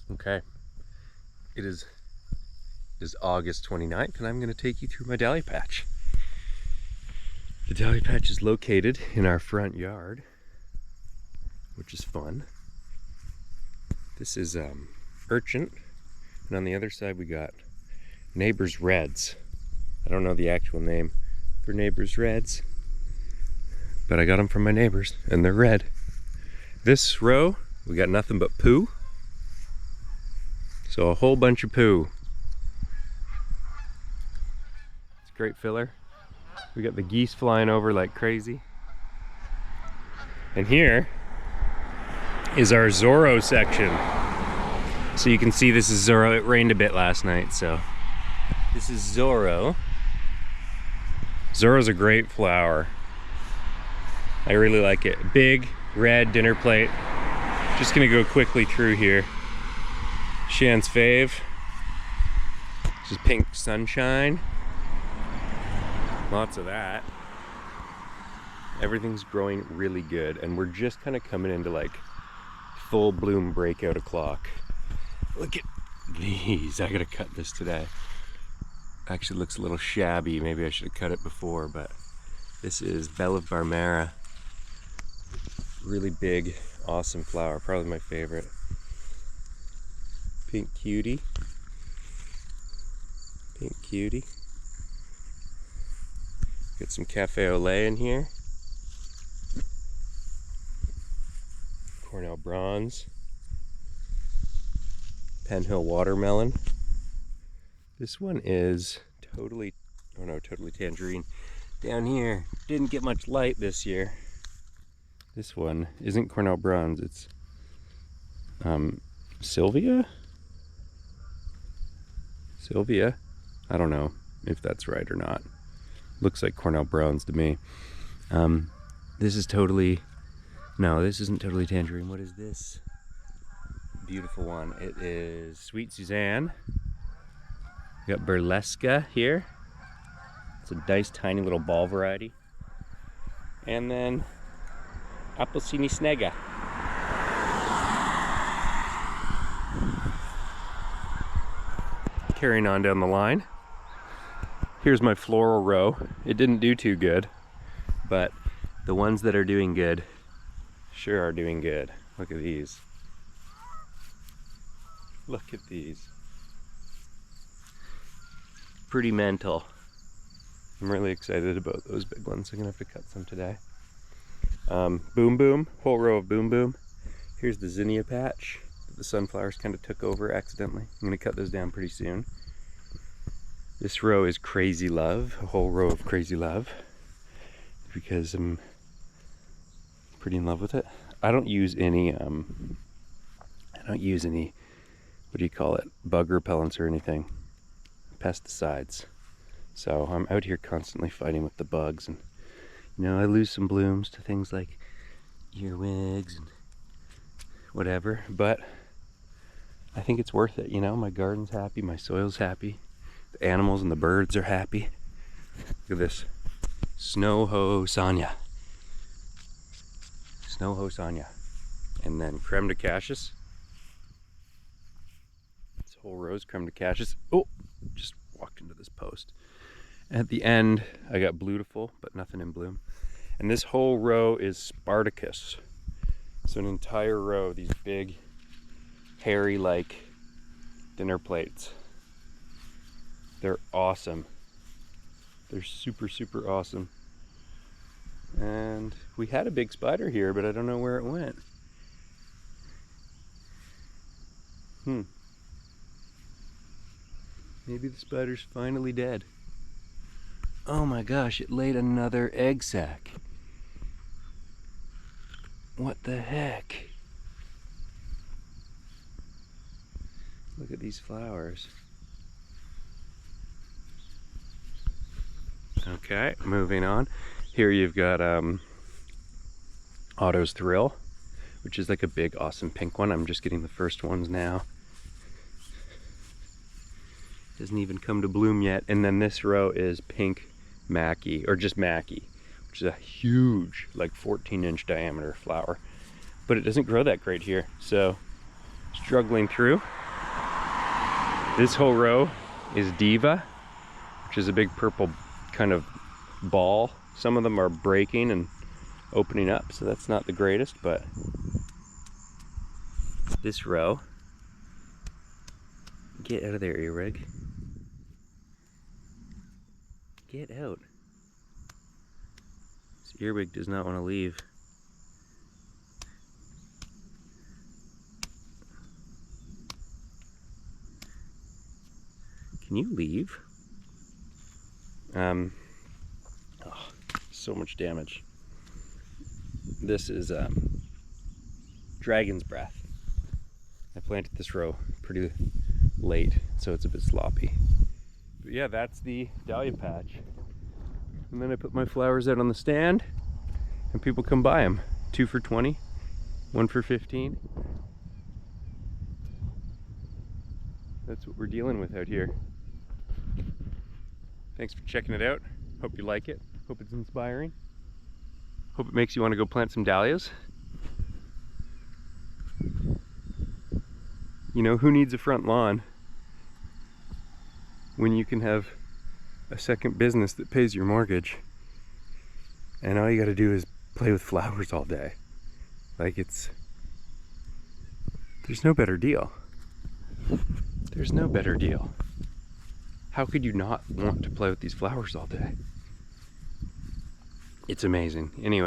Okay, it is August 29th, and I'm going to take you through my dahlia patch. The dahlia patch is located in our front yard, which is fun. This is urchin, and on the other side we got neighbor's reds. I don't know the actual name for neighbor's reds, but I got them from my neighbors, and they're red. This row, we got nothing but poo. So a whole bunch of poo. It's a great filler. We got the geese flying over like crazy. And here is our Zorro section. So you can see this is Zorro. It rained a bit last night, so this is Zorro. Zorro's a great flower. I really like it. Big, red dinner plate. Just gonna go quickly through here. Shan's fave. This is pink sunshine. Lots of that. Everything's growing really good, and we're just kind of coming into like full bloom breakout o'clock. Look at these. I gotta cut this today. Actually looks a little shabby. Maybe I should have cut it before, but this is Bella Varmera. Really big, awesome flower. Probably my favorite. Pink cutie. Pink cutie. Get some cafe au lait in here. Cornell bronze. Penhill watermelon. This one is totally tangerine. Down here, didn't get much light this year. This one isn't Cornell bronze, it's Sylvia? Sylvia? I don't know if that's right or not. Looks like Cornell bronze to me. This is totally, no, this isn't totally tangerine. What is this? Beautiful one. It is Sweet Suzanne. We got Burlesca here. It's a nice tiny little ball variety. And then Appelsini Snega. Carrying on down the line. Here's my floral row. It didn't do too good, but the ones that are doing good sure are doing good. Look at these. Look at these. Pretty mental. I'm really excited about those big ones. I'm gonna have to cut some today. Boom Boom, whole row of Boom Boom. Here's the zinnia patch that the sunflowers kind of took over accidentally. I'm gonna cut those down pretty soon. This row is Crazy Love, a whole row of Crazy Love, because I'm pretty in love with it. I don't use any, what do you call it, bug repellents or anything, pesticides. So I'm out here constantly fighting with the bugs, and you know, I lose some blooms to things like earwigs and whatever, but I think it's worth it. You know, my garden's happy, my soil's happy, the animals and the birds are happy. Look at this, Snow Ho Sanya. Snow Ho Sanya. And then Creme de Cassius. This whole row's Creme de Cassius. Oh, just walked into this post. At the end, I got Beautiful, but nothing in bloom. And this whole row is Spartacus. So an entire row, these big, hairy-like dinner plates. They're awesome. They're super, super awesome. And we had a big spider here, but I don't know where it went. Maybe the spider's finally dead. Oh my gosh, it laid another egg sac. What the heck? Look at these flowers. Okay, moving on. Here you've got Otto's Thrill, which is like a big, awesome pink one. I'm just getting the first ones now. Doesn't even come to bloom yet. And then this row is Pink Mackie, or just Mackie, which is a huge, like 14-inch diameter flower. But it doesn't grow that great here, so struggling through. This whole row is Diva, which is a big purple kind of ball. Some of them are breaking and opening up, so that's not the greatest, but this row, get out of there, earwig. Get out. This earwig does not want to leave. Can you leave? Oh, so much damage. This is Dragon's Breath. I planted this row pretty late, so it's a bit sloppy. But yeah, that's the dahlia patch. And then I put my flowers out on the stand, and people come buy them. 2 for 20, 1 for 15. That's what we're dealing with out here. Thanks for checking it out. Hope you like it. Hope it's inspiring. Hope it makes you want to go plant some dahlias. You know, who needs a front lawn when you can have a second business that pays your mortgage and all you gotta do is play with flowers all day? Like, there's no better deal. There's no better deal. How could you not want to play with these flowers all day? It's amazing. Anyway.